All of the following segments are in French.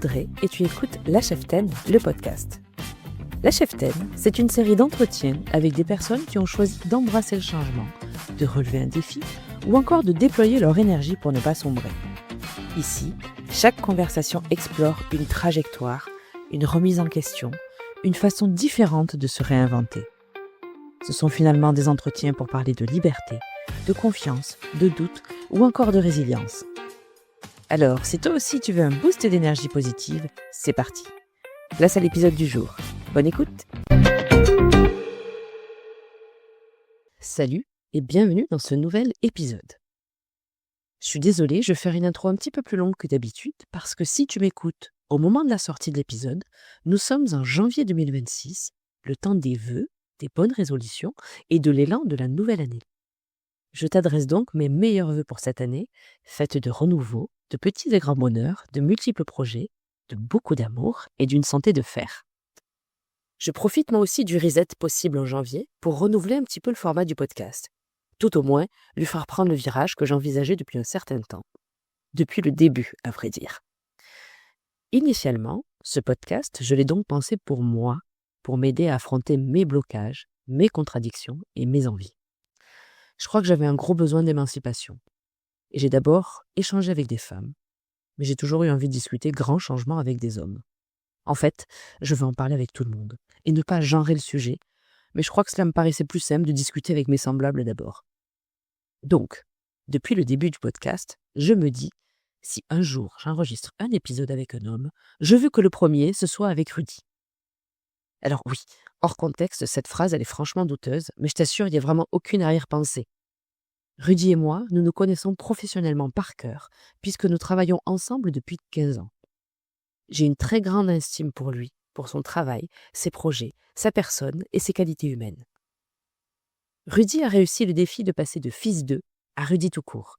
Audrey et tu écoutes La Cheftaine, le podcast. La Cheftaine, c'est une série d'entretiens avec des personnes qui ont choisi d'embrasser le changement, de relever un défi ou encore de déployer leur énergie pour ne pas sombrer. Ici, chaque conversation explore une trajectoire, une remise en question, une façon différente de se réinventer. Ce sont finalement des entretiens pour parler de liberté, de confiance, de doute ou encore de résilience. Alors, si toi aussi tu veux un boost d'énergie positive, c'est parti. Place à l'épisode du jour. Bonne écoute. Salut et bienvenue dans ce nouvel épisode. Je suis désolée, je vais faire une intro un petit peu plus longue que d'habitude parce que si tu m'écoutes au moment de la sortie de l'épisode, nous sommes en janvier 2026, le temps des vœux, des bonnes résolutions et de l'élan de la nouvelle année. Je t'adresse donc mes meilleurs vœux pour cette année, faite de renouveau, de petits et grands bonheurs, de multiples projets, de beaucoup d'amour et d'une santé de fer. Je profite moi aussi du reset possible en janvier pour renouveler un petit peu le format du podcast. Tout au moins, lui faire prendre le virage que j'envisageais depuis un certain temps. Depuis le début, à vrai dire. Initialement, ce podcast, je l'ai donc pensé pour moi, pour m'aider à affronter mes blocages, mes contradictions et mes envies. Je crois que j'avais un gros besoin d'émancipation. Et j'ai d'abord échangé avec des femmes, mais j'ai toujours eu envie de discuter grands changements avec des hommes. En fait, je veux en parler avec tout le monde, et ne pas genrer le sujet, mais je crois que cela me paraissait plus simple de discuter avec mes semblables d'abord. Donc, depuis le début du podcast, je me dis, si un jour j'enregistre un épisode avec un homme, je veux que le premier, ce soit avec Rudy. Alors oui, hors contexte, cette phrase, elle est franchement douteuse, mais je t'assure, il n'y a vraiment aucune arrière-pensée. Rudy et moi, nous nous connaissons professionnellement par cœur, puisque nous travaillons ensemble depuis 15 ans. J'ai une très grande estime pour lui, pour son travail, ses projets, sa personne et ses qualités humaines. Rudy a réussi le défi de passer de fils d'eux à Rudy tout court.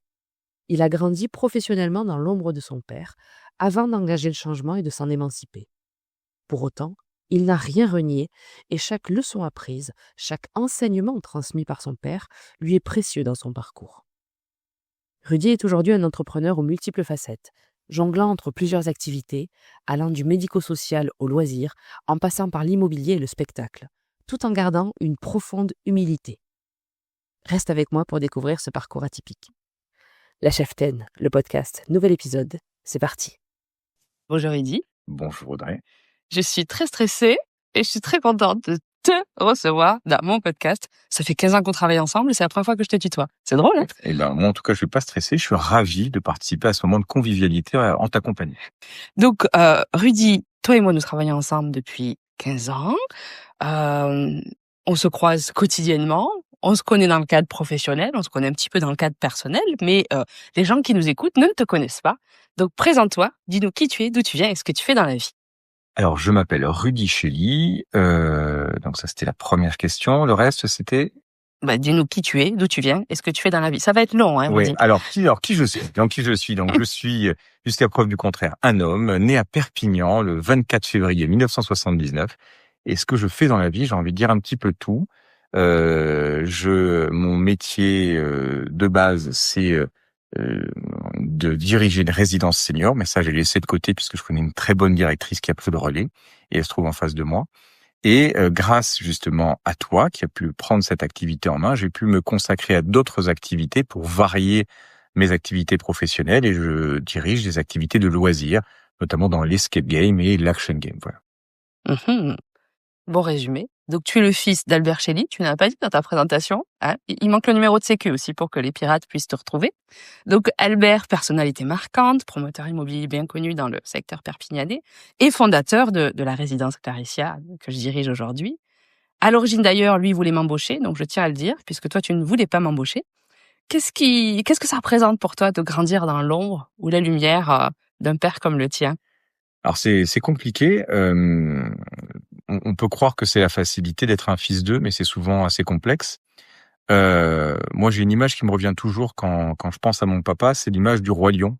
Il a grandi professionnellement dans l'ombre de son père, avant d'engager le changement et de s'en émanciper. Pour autant, il n'a rien renié et chaque leçon apprise, chaque enseignement transmis par son père lui est précieux dans son parcours. Rudy est aujourd'hui un entrepreneur aux multiples facettes, jonglant entre plusieurs activités, allant du médico-social au loisir, en passant par l'immobilier et le spectacle, tout en gardant une profonde humilité. Reste avec moi pour découvrir ce parcours atypique. La Cheftaine, le podcast, nouvel épisode, c'est parti. Bonjour Rudy. Bonjour Audrey. Je suis très stressée et je suis très contente de te recevoir dans mon podcast. Ça fait 15 ans qu'on travaille ensemble et c'est la première fois que je te tutoie. C'est drôle, hein? Eh ben, moi, en tout cas, je suis pas stressé. Je suis ravi de participer à ce moment de convivialité en ta compagnie. Donc, Rudy, toi et moi, nous travaillons ensemble depuis 15 ans. On se croise quotidiennement. On se connaît dans le cadre professionnel, on se connaît un petit peu dans le cadre personnel, mais les gens qui nous écoutent ne te connaissent pas. Donc, présente-toi, dis-nous qui tu es, d'où tu viens et ce que tu fais dans la vie. Alors, je m'appelle Rudy Shelley. Donc ça, c'était la première question. Le reste, c'était... Dis-nous qui tu es, d'où tu viens et ce que tu fais dans la vie. Ça va être long, hein, Oui. Rudy. Alors, qui je suis? Donc, je suis, jusqu'à preuve du contraire, un homme né à Perpignan le 24 février 1979. Et ce que je fais dans la vie, j'ai envie de dire un petit peu tout. Mon métier de base, c'est de diriger une résidence senior, mais ça j'ai laissé de côté puisque je connais une très bonne directrice qui a pris le relais et elle se trouve en face de moi. Et grâce justement à toi qui a pu prendre cette activité en main, j'ai pu me consacrer à d'autres activités pour varier mes activités professionnelles et je dirige des activités de loisirs, notamment dans l'escape game et l'action game. Voilà. Mmh. Bon résumé. Donc, tu es le fils d'Albert Shelley, tu n'as pas dit dans ta présentation. Hein, il manque le numéro de sécu aussi pour que les pirates puissent te retrouver. Donc, Albert, personnalité marquante, promoteur immobilier bien connu dans le secteur perpignanais et fondateur de la résidence Claricia que je dirige aujourd'hui. À l'origine d'ailleurs, lui voulait m'embaucher, donc je tiens à le dire, puisque toi, tu ne voulais pas m'embaucher. Qu'est-ce que ça représente pour toi de grandir dans l'ombre ou la lumière d'un père comme le tien? Alors c'est compliqué. On peut croire que c'est la facilité d'être un fils d'eux, mais c'est souvent assez complexe. Moi, j'ai une image qui me revient toujours quand je pense à mon papa, c'est l'image du roi lion,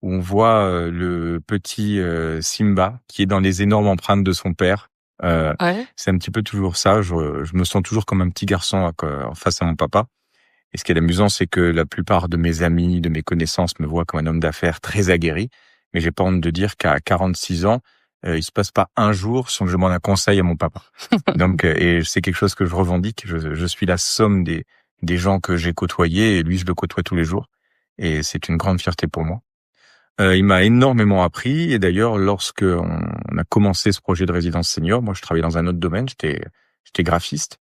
où on voit le petit Simba qui est dans les énormes empreintes de son père. Ouais. C'est un petit peu toujours ça. Je me sens toujours comme un petit garçon face à mon papa. Et ce qui est amusant, c'est que la plupart de mes amis, de mes connaissances me voient comme un homme d'affaires très aguerri. mais j'ai pas honte de dire qu'à 46 ans, il se passe pas un jour sans que je demande un conseil à mon papa. Donc, et c'est quelque chose que je revendique. Je suis la somme des gens que j'ai côtoyés, et lui, je le côtoie tous les jours. Et c'est une grande fierté pour moi. Il m'a énormément appris, et d'ailleurs, lorsque on a commencé ce projet de résidence senior, moi, je travaillais dans un autre domaine, j'étais graphiste,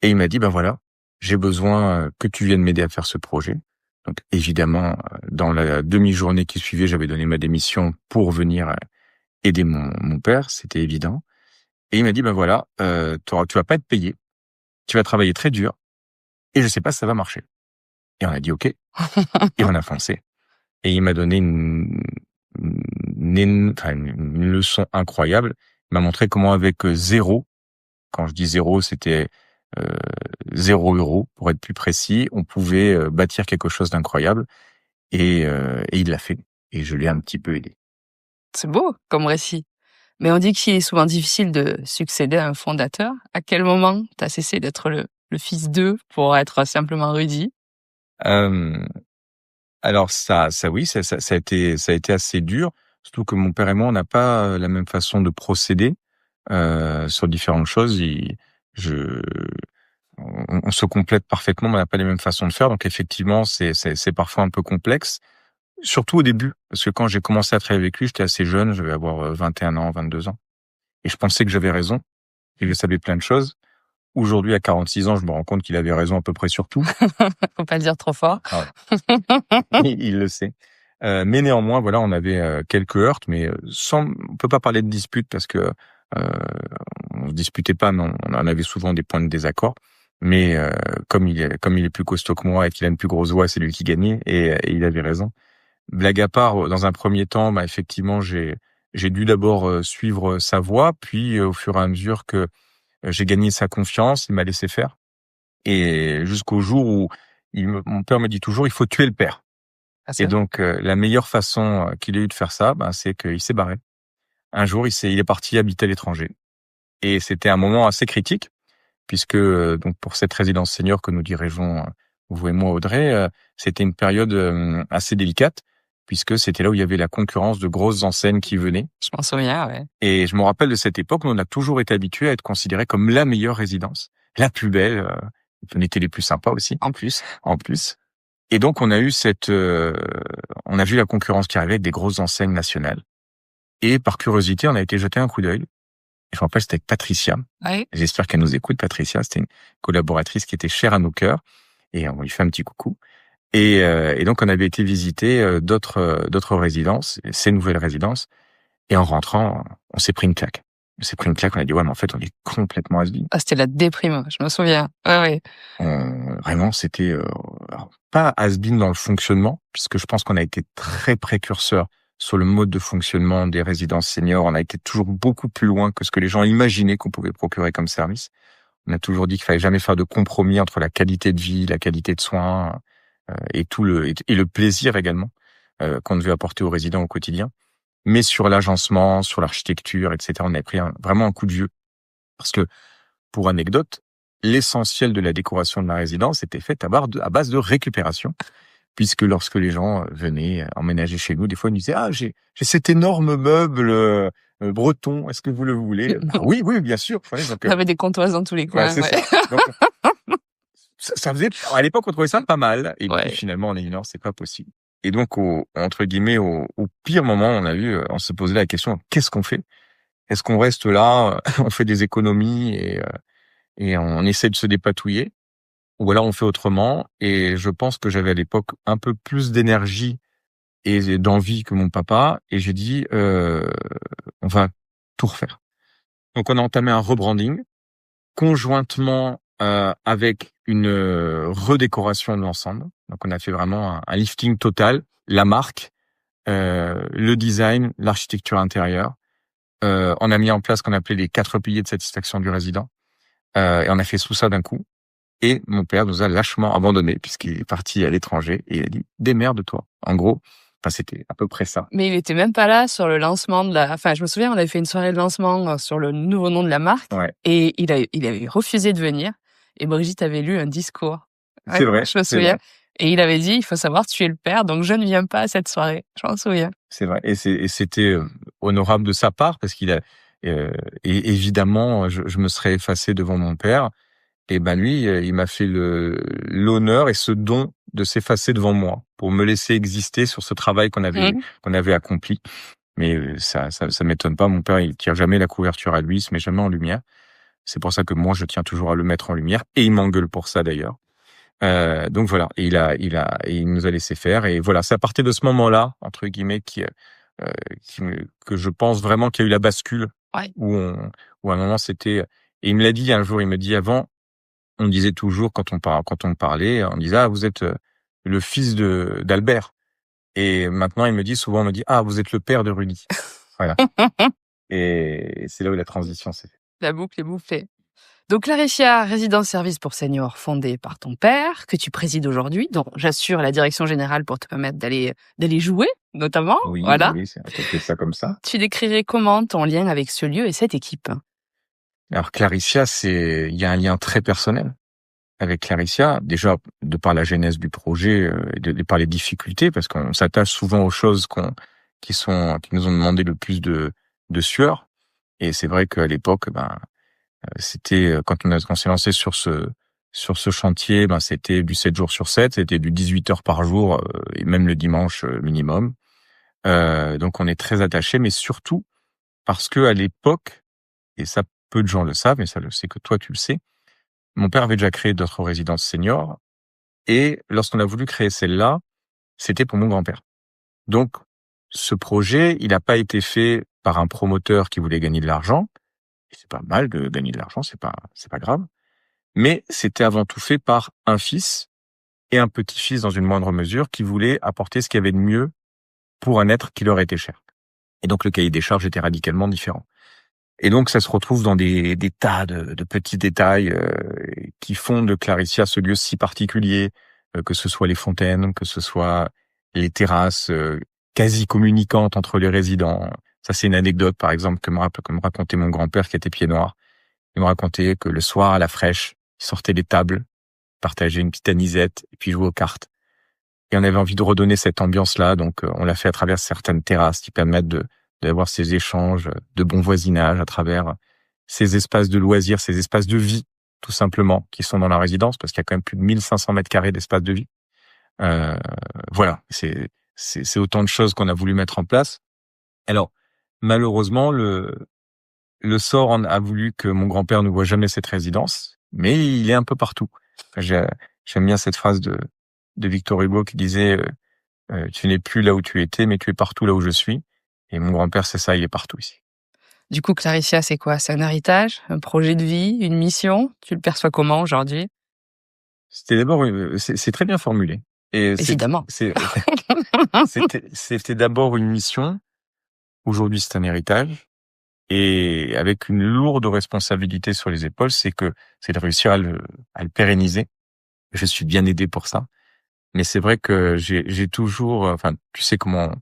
et il m'a dit, ben voilà, j'ai besoin que tu viennes m'aider à faire ce projet. Donc, évidemment, dans la demi-journée qui suivait, j'avais donné ma démission pour venir aider mon père, c'était évident. Et il m'a dit, ben voilà, tu vas pas être payé, tu vas travailler très dur, et je sais pas si ça va marcher. Et on a dit OK, et on a foncé. Et il m'a donné une leçon incroyable. Il m'a montré comment avec zéro, quand je dis zéro, c'était 0 € pour être plus précis, on pouvait bâtir quelque chose d'incroyable. Et il l'a fait. Et je l'ai un petit peu aidé. C'est beau comme récit. Mais on dit qu'il est souvent difficile de succéder à un fondateur. À quel moment tu as cessé d'être le fils d'eux pour être simplement Rudy? Alors oui, ça a été assez dur. Surtout que mon père et moi, on n'a pas la même façon de procéder sur différentes choses. On se complète parfaitement, mais on n'a pas les mêmes façons de faire. Donc effectivement, c'est parfois un peu complexe. Surtout au début, parce que quand j'ai commencé à travailler avec lui, j'étais assez jeune, je devais avoir 21 ans, 22 ans. Et je pensais que j'avais raison, et je savais plein de choses. Aujourd'hui, à 46 ans, je me rends compte qu'il avait raison à peu près sur tout. Faut pas le dire trop fort. Ah ouais. Il le sait. Mais néanmoins, voilà, on avait quelques heurts, mais on peut pas parler de dispute parce que on se disputait pas, mais on en avait souvent des points de désaccord. Mais comme il est plus costaud que moi et qu'il a une plus grosse voix, c'est lui qui gagnait, et il avait raison. Blague à part, dans un premier temps, bah effectivement, j'ai dû d'abord suivre sa voie, puis au fur et à mesure que j'ai gagné sa confiance, il m'a laissé faire. Et jusqu'au jour où mon père me dit toujours, il faut tuer le père. Et donc, la meilleure façon qu'il ait eu de faire ça, ben, c'est qu'il s'est barré. Un jour, il est parti habiter à l'étranger. Et c'était un moment assez critique, puisque donc pour cette résidence senior que nous dirigeons, vous et moi, Audrey, c'était une période assez délicate, puisque c'était là où il y avait la concurrence de grosses enseignes qui venaient. Je m'en souviens, ouais. Et je me rappelle de cette époque où on a toujours été habitués à être considérés comme la meilleure résidence, la plus belle, on était les plus sympas aussi. En plus. Et donc, on a vu la concurrence qui arrivait avec des grosses enseignes nationales. Et par curiosité, on a été jeter un coup d'œil. Je me rappelle, c'était avec Patricia. Ouais. J'espère qu'elle nous écoute, Patricia. C'était une collaboratrice qui était chère à nos cœurs. Et on lui fait un petit coucou. Et donc, on avait été visiter d'autres résidences, ces nouvelles résidences. Et en rentrant, on s'est pris une claque. On a dit, ouais, mais en fait, on est complètement has-been. Ah, c'était la déprime, je me souviens. Ouais. Vraiment, c'était pas has-been dans le fonctionnement, puisque je pense qu'on a été très précurseur sur le mode de fonctionnement des résidences seniors. On a été toujours beaucoup plus loin que ce que les gens imaginaient qu'on pouvait procurer comme service. On a toujours dit qu'il fallait jamais faire de compromis entre la qualité de vie, la qualité de soins, et le plaisir également qu'on devait apporter aux résidents au quotidien. Mais sur l'agencement, sur l'architecture, etc., on avait pris vraiment un coup de vieux. Parce que, pour anecdote, l'essentiel de la décoration de la résidence était faite à base de récupération. Puisque lorsque les gens venaient emménager chez nous, des fois ils nous disaient « Ah, j'ai cet énorme meuble breton, est-ce que vous le voulez ?» Oui, bien sûr. Donc, on avait des comptoirs dans tous les coins. C'est ça. Donc, ça faisait, à l'époque, on trouvait ça pas mal. Et puis finalement, on a dit non, c'est pas possible. Et donc, entre guillemets, au pire moment, on se posait la question, qu'est-ce qu'on fait? Est-ce qu'on reste là, on fait des économies et on essaie de se dépatouiller? Ou alors on fait autrement? Et je pense que j'avais à l'époque un peu plus d'énergie et d'envie que mon papa. Et j'ai dit, on va tout refaire. Donc, on a entamé un rebranding conjointement avec une redécoration de l'ensemble. Donc, on a fait vraiment un lifting total, la marque, le design, l'architecture intérieure. On a mis en place ce qu'on appelait les 4 piliers de satisfaction du résident. Et on a fait tout ça d'un coup. Et mon père nous a lâchement abandonnés puisqu'il est parti à l'étranger et il a dit « démerde-toi ». En gros, c'était à peu près ça. Mais il était même pas là sur le lancement je me souviens, on avait fait une soirée de lancement sur le nouveau nom de la marque. Ouais. Et il avait refusé de venir. Et Brigitte avait lu un discours. C'est vrai. Je me souviens. Et il avait dit, il faut savoir, tu es le père, donc je ne viens pas à cette soirée. Je m'en souviens. C'est vrai. Et c'était honorable de sa part parce qu'il a, et évidemment, je me serais effacé devant mon père. Et ben lui, il m'a fait l'honneur et ce don de s'effacer devant moi pour me laisser exister sur ce travail qu'on avait accompli. Mais ça m'étonne pas. Mon père, il tire jamais la couverture à lui, il se met jamais en lumière. C'est pour ça que moi, je tiens toujours à le mettre en lumière et il m'engueule pour ça d'ailleurs. Donc voilà, et il nous a laissé faire et voilà, c'est à partir de ce moment-là, entre guillemets, que je pense vraiment qu'il y a eu la bascule Ouais. où à un moment c'était, et il me l'a dit un jour, il me dit avant, on disait toujours quand on parlait, on disait vous êtes le fils d'Albert, et maintenant il me dit souvent, on me dit vous êtes le père de Rudy. Voilà. Et c'est là où la transition s'est faite. La boucle est bouclée. Donc Claricia, résidence-service pour seniors fondée par ton père, que tu présides aujourd'hui, dont j'assure la direction générale pour te permettre d'aller jouer, notamment. Oui, voilà. oui, on fait ça comme ça. Tu décrirais comment ton lien avec ce lieu et cette équipe? Alors Claricia, il y a un lien très personnel avec Claricia, déjà de par la genèse du projet et de par les difficultés, parce qu'on s'attache souvent aux choses qui nous ont demandé le plus de sueur. Et c'est vrai qu'à l'époque, c'était quand on s'est lancé sur ce chantier, c'était du 7 jours sur 7, c'était du 18 heures par jour et même le dimanche minimum. Donc on est très attachés, mais surtout parce que à l'époque, et ça peu de gens le savent, mais ça le sais que toi tu le sais, mon père avait déjà créé d'autres résidences seniors, et lorsqu'on a voulu créer celle-là, c'était pour mon grand-père. Donc ce projet, il n'a pas été fait par un promoteur qui voulait gagner de l'argent. C'est pas mal de gagner de l'argent, c'est pas grave. Mais c'était avant tout fait par un fils et un petit-fils dans une moindre mesure qui voulaient apporter ce qu'il y avait de mieux pour un être qui leur était cher. Et donc le cahier des charges était radicalement différent. Et donc ça se retrouve dans des tas de petits détails qui font de Claricia ce lieu si particulier, que ce soit les fontaines, que ce soit les terrasses quasi communicantes entre les résidents. Ça, c'est une anecdote, par exemple, que me racontait mon grand-père qui était pied noir. Il me racontait que le soir, à la fraîche, il sortait des tables, partageait une petite anisette, et puis jouait aux cartes. Et on avait envie de redonner cette ambiance-là, donc on l'a fait à travers certaines terrasses qui permettent d'avoir ces échanges de bon voisinage à travers ces espaces de loisirs, ces espaces de vie, tout simplement, qui sont dans la résidence, parce qu'il y a quand même plus de 1500 mètres carrés d'espace de vie. Voilà, c'est autant de choses qu'on a voulu mettre en place. Alors, malheureusement, le sort a voulu que mon grand-père ne voit jamais cette résidence, mais il est un peu partout. J'aime bien cette phrase de Victor Hugo qui disait tu n'es plus là où tu étais, mais tu es partout là où je suis. Et mon grand-père, c'est ça, il est partout ici. Du coup, Claricia, c'est quoi? C'est un héritage, un projet de vie, une mission? Tu le perçois comment aujourd'hui? C'était d'abord, c'est très bien formulé. Et évidemment. C'était d'abord une mission. Aujourd'hui, c'est un héritage. Et avec une lourde responsabilité sur les épaules, c'est de réussir à le pérenniser. Je suis bien aidé pour ça. Mais c'est vrai que j'ai toujours, tu sais comment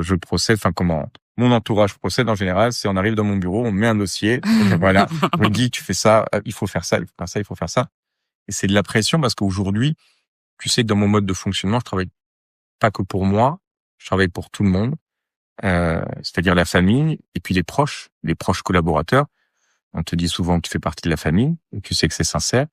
je procède, comment mon entourage procède en général, c'est on arrive dans mon bureau, on met un dossier, voilà, on me dit tu fais ça, il faut faire ça, il faut faire ça, il faut faire ça. Et c'est de la pression parce qu'aujourd'hui, tu sais que dans mon mode de fonctionnement, je travaille pas que pour moi, je travaille pour tout le monde, c'est-à-dire la famille et puis les proches collaborateurs. On te dit souvent que tu fais partie de la famille et tu sais que c'est sincère.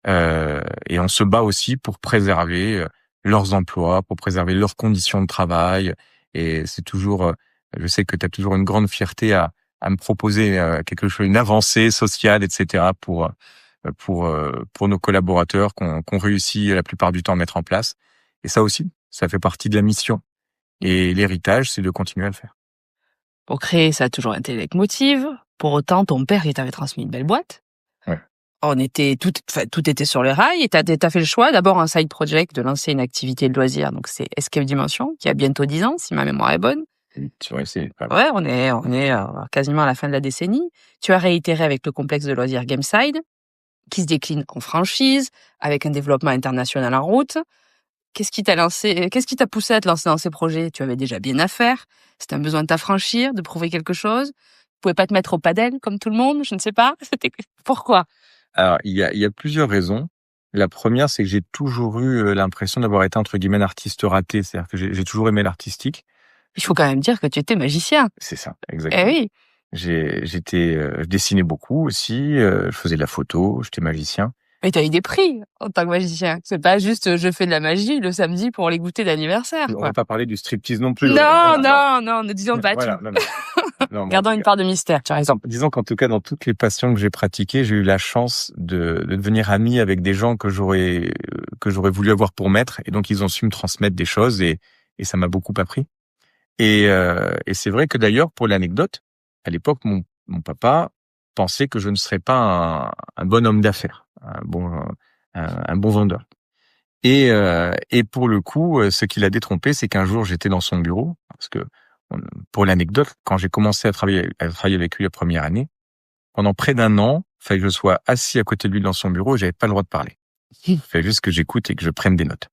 Et on se bat aussi pour préserver leurs emplois, pour préserver leurs conditions de travail. Et c'est toujours, je sais que tu as toujours une grande fierté à me proposer quelque chose, une avancée sociale, etc. pour nos collaborateurs qu'on réussit la plupart du temps à mettre en place. Et ça aussi, ça fait partie de la mission. Et l'héritage, c'est de continuer à le faire. Pour créer, ça a toujours été leitmotiv. Pour autant, ton père, il t'avait transmis une belle boîte. Ouais. Tout était sur les rails et t'as fait le choix, d'abord un side project, de lancer une activité de loisir. Donc c'est Escape Dimension, qui a bientôt 10 ans, si ma mémoire est bonne. Ouais, on est quasiment à la fin de la décennie. Tu as réitéré avec le complexe de loisirs Gameside, qui se décline en franchise, avec un développement international en route. Qu'est-ce qui t'a poussé à te lancer dans ces projets? Tu avais déjà bien à faire. C'était un besoin de t'affranchir, de prouver quelque chose. Tu pouvais pas te mettre au padel comme tout le monde, je ne sais pas. Pourquoi? Alors, il y a plusieurs raisons. La première, c'est que j'ai toujours eu l'impression d'avoir été entre guillemets un artiste raté, c'est-à-dire que j'ai toujours aimé l'artistique. Il faut quand même dire que tu étais magicien. C'est ça, Eh exactement. oui. Je dessinais beaucoup aussi, je faisais de la photo, j'étais magicien. Mais t'as eu des prix en tant que magicien. C'est pas juste je fais de la magie le samedi pour les goûters d'anniversaire. On Quoi. va pas parler du striptease non plus. Non, ne disons pas Voilà, tout. non, Gardons une part de mystère, tu as raison. Disons qu'en tout cas, dans toutes les passions que j'ai pratiquées, j'ai eu la chance de devenir ami avec des gens que j'aurais voulu avoir pour maître, et donc ils ont su me transmettre des choses, et ça m'a beaucoup appris. Et c'est vrai que d'ailleurs, pour l'anecdote, à l'époque, mon papa pensait que je ne serais pas un bon homme d'affaires, un bon vendeur. Et pour le coup, ce qui l'a détrompé, c'est qu'un jour, j'étais dans son bureau, parce que, pour l'anecdote, quand j'ai commencé à travailler avec lui la première année, pendant près d'1 an, il fallait que je sois assis à côté de lui dans son bureau et j'avais pas le droit de parler. Il fallait juste que j'écoute et que je prenne des notes.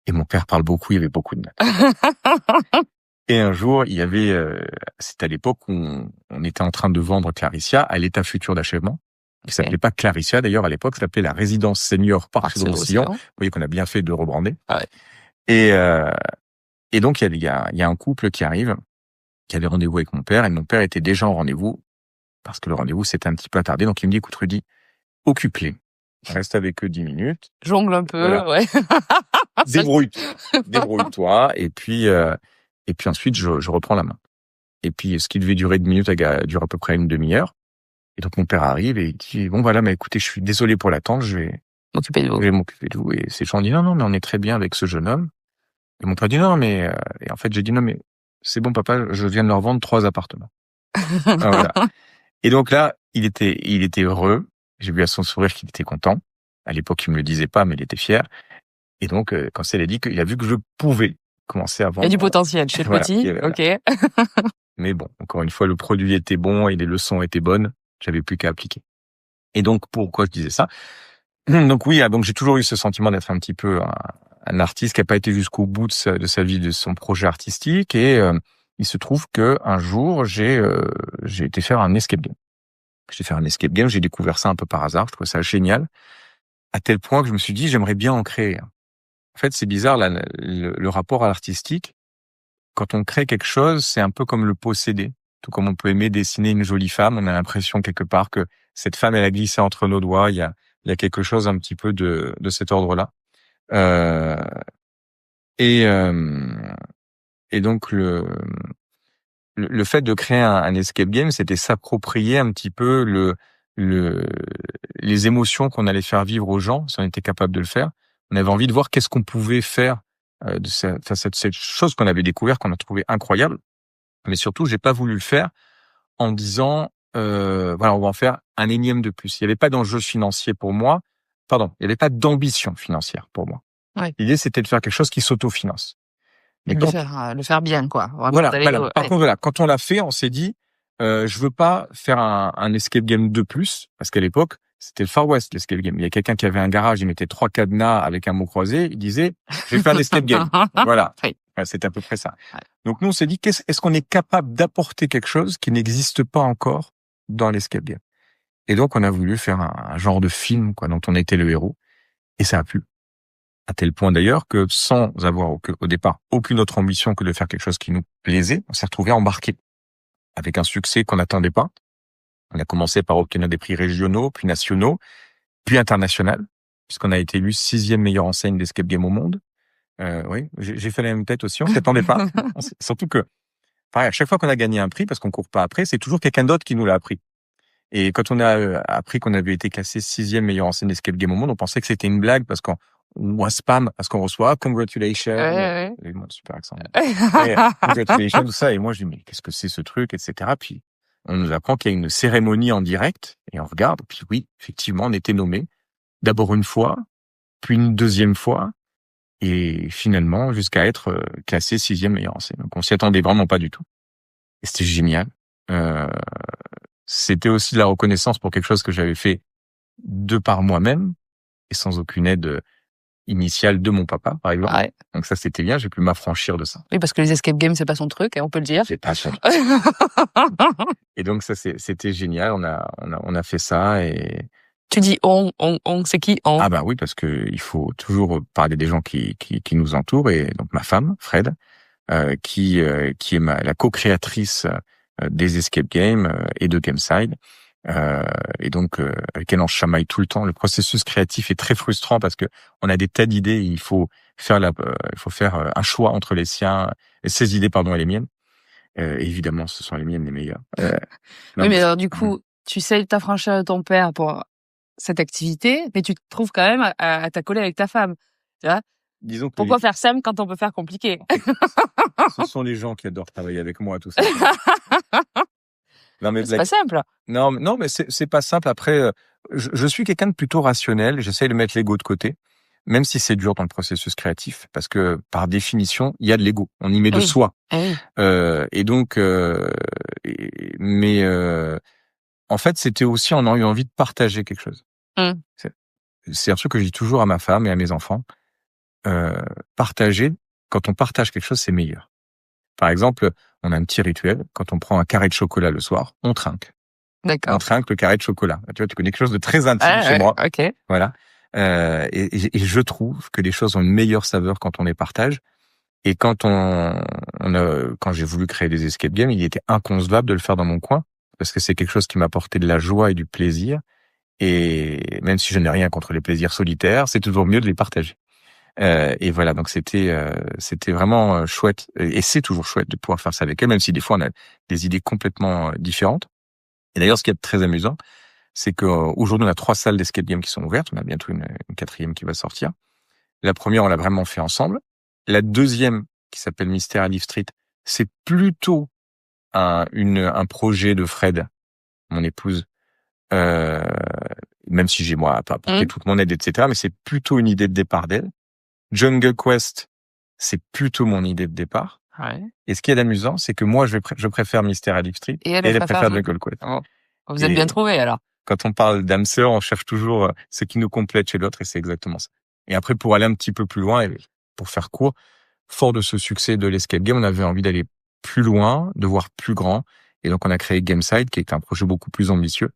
Et mon père parle beaucoup, il y avait beaucoup de notes. Et un jour, il y avait, c'était à l'époque où on était en train de vendre Claricia à l'état futur d'achèvement. Qui s'appelait pas Claricia d'ailleurs à l'époque, ça s'appelait la résidence senior Parc de Roussillon. Vous voyez qu'on a bien fait de rebrander. Ah ouais. Et donc il y a un couple qui arrive, qui avait rendez-vous avec mon père, et mon père était déjà en rendez-vous parce que le rendez-vous s'était un petit peu attardé. Donc il me dit, écoute Rudy, occupe-les, reste avec eux 10 minutes, jongle un peu, voilà. Ouais. débrouille-toi, et puis ensuite je reprends la main. Et puis ce qui devait durer 10 minutes dure à peu près une demi-heure. Et donc mon père arrive et il dit, bon voilà, mais écoutez, je suis désolé pour l'attente, je vais m'occuper de vous. Et ces gens disent, non, mais on est très bien avec ce jeune homme. Et mon père dit, non, mais, et en fait, j'ai dit, non, mais c'est bon, papa, je viens de leur vendre 3 appartements. Voilà. Et donc là, il était heureux. J'ai vu à son sourire qu'il était content. À l'époque, il me le disait pas, mais il était fier. Et donc, quand il a dit qu'il a vu que je pouvais commencer à vendre. Il y a du potentiel chez le petit. Ok. Mais bon, encore une fois, le produit était bon et les leçons étaient bonnes. J'avais plus qu'à appliquer. Et donc, pourquoi je disais ça? Donc oui, donc j'ai toujours eu ce sentiment d'être un petit peu un artiste qui a pas été jusqu'au bout de sa vie, de son projet artistique. Et il se trouve que un jour, j'ai été faire un escape game. J'ai découvert ça un peu par hasard. Je trouvais ça génial, à tel point que je me suis dit, j'aimerais bien en créer. En fait, c'est bizarre, là, le rapport à l'artistique. Quand on crée quelque chose, c'est un peu comme le posséder. Tout comme on peut aimer dessiner une jolie femme, on a l'impression quelque part que cette femme, elle a glissé entre nos doigts. Il y a quelque chose un petit peu de cet ordre-là. Et donc le fait de créer un escape game, c'était s'approprier un petit peu les émotions qu'on allait faire vivre aux gens, si on était capable de le faire. On avait envie de voir qu'est-ce qu'on pouvait faire de cette chose qu'on avait découvert, qu'on a trouvé incroyable. Mais surtout, j'ai pas voulu le faire en disant, voilà, on va en faire un énième de plus. Il y avait pas d'enjeu financier pour moi. Pardon, il y avait pas d'ambition financière pour moi. Ouais. L'idée, c'était de faire quelque chose qui s'autofinance. Mais le faire bien, quoi. Vraiment, voilà. Par contre, voilà, quand on l'a fait, on s'est dit, je veux pas faire un escape game de plus, parce qu'à l'époque, c'était le Far West, l'escape game. Il y a quelqu'un qui avait un garage, il mettait 3 cadenas avec un mot croisé, il disait, je vais faire un escape game. Voilà. Oui. C'était à peu près ça. Ouais. Donc nous, on s'est dit, est-ce qu'on est capable d'apporter quelque chose qui n'existe pas encore dans l'escape game? Et donc, on a voulu faire un genre de film, quoi, dont on était le héros. Et ça a plu. À tel point d'ailleurs que, sans avoir au départ aucune autre ambition que de faire quelque chose qui nous plaisait, on s'est retrouvé embarqué avec un succès qu'on n'attendait pas. On a commencé par obtenir des prix régionaux, puis nationaux, puis internationaux, puisqu'on a été élu 6e meilleure enseigne d'escape game au monde. Oui, j'ai fait la même tête aussi, on s'attendait pas. Surtout que, pareil, à chaque fois qu'on a gagné un prix, parce qu'on court pas après, c'est toujours quelqu'un d'autre qui nous l'a appris. Et quand on a appris qu'on avait été classé 6e meilleure enseigne d'escape game au monde, on pensait que c'était une blague parce qu'on spam, parce qu'on reçoit congratulations, ouais. Super accent. Congratulations, tout ça. Et moi, je dis, mais qu'est-ce que c'est ce truc, etc. Puis, on nous apprend qu'il y a une cérémonie en direct, et on regarde, puis oui, effectivement, on était nommé. D'abord une fois, puis une deuxième fois, et finalement, jusqu'à être classé 6e meilleur enseigne. Donc, on s'y attendait vraiment pas du tout. Et c'était génial. C'était aussi de la reconnaissance pour quelque chose que j'avais fait de par moi-même, et sans aucune aide initiale de mon papa, par exemple. Ouais. Donc ça, c'était bien, j'ai pu m'affranchir de ça. Oui, parce que les escape games, c'est pas son truc, on peut le dire. C'est pas ça. Et donc ça, c'était génial, on a fait ça, et Tu dis on, c'est qui on? Ah bah oui, parce que il faut toujours parler des gens qui nous entourent, et donc ma femme, Fred, qui est la co-créatrice des escape games et de Gameside. Et donc avec elle on chamaille tout le temps. Le processus créatif est très frustrant parce que on a des tas d'idées, il faut faire un choix entre ses idées et les miennes. Évidemment, ce sont les miennes les meilleures. Oui, mais alors du coup, tu sais t'affranchir de ton père pour cette activité, mais tu te trouves quand même à t'accoler avec ta femme. Tu vois? Disons que pourquoi faire simple quand on peut faire compliqué? Ce sont les gens qui adorent travailler avec moi, tout ça. Non, mais c'est pas simple. Non, mais c'est pas simple. Après, je suis quelqu'un de plutôt rationnel. J'essaye de mettre l'ego de côté, même si c'est dur dans le processus créatif, parce que par définition, il y a de l'ego. On y met de soi. Et donc, en fait, c'était aussi on a eu envie de partager quelque chose. C'est un truc que je dis toujours à ma femme et à mes enfants. Partager, quand on partage quelque chose, c'est meilleur. Par exemple, on a un petit rituel. Quand on prend un carré de chocolat le soir, on trinque. D'accord. On trinque le carré de chocolat. Tu vois, tu connais quelque chose de très intime chez moi. Ok. Voilà. Et je trouve que les choses ont une meilleure saveur quand on les partage. Et quand quand j'ai voulu créer des escape games, il était inconcevable de le faire dans mon coin, parce que c'est quelque chose qui m'apportait de la joie et du plaisir. Et même si je n'ai rien contre les plaisirs solitaires, c'est toujours mieux de les partager. Et voilà, donc c'était vraiment chouette, et c'est toujours chouette de pouvoir faire ça avec elle, même si des fois on a des idées complètement différentes. Et d'ailleurs, ce qui est très amusant, c'est qu'aujourd'hui on a 3 salles d'escape game qui sont ouvertes. On a bientôt une 4e qui va sortir. La première, on l'a vraiment fait ensemble. La deuxième, qui s'appelle Mystère à Leaf Street, c'est plutôt un projet de Fred, mon épouse. Même si j'ai moi apporté toute mon aide, etc. Mais c'est plutôt une idée de départ d'elle. Jungle Quest, c'est plutôt mon idée de départ. Ouais. Et ce qui est amusant, c'est que moi, je préfère Mystère à Leaf Street, et elle préfère Jungle Quest. Oh. Vous êtes bien trouvés, alors. Quand on parle d'âme sœur, on cherche toujours ce qui nous complète chez l'autre, et c'est exactement ça. Et après, pour aller un petit peu plus loin, et pour faire court, fort de ce succès de l'escape game, on avait envie d'aller plus loin, de voir plus grand. Et donc, on a créé Gameside, qui est un projet beaucoup plus ambitieux.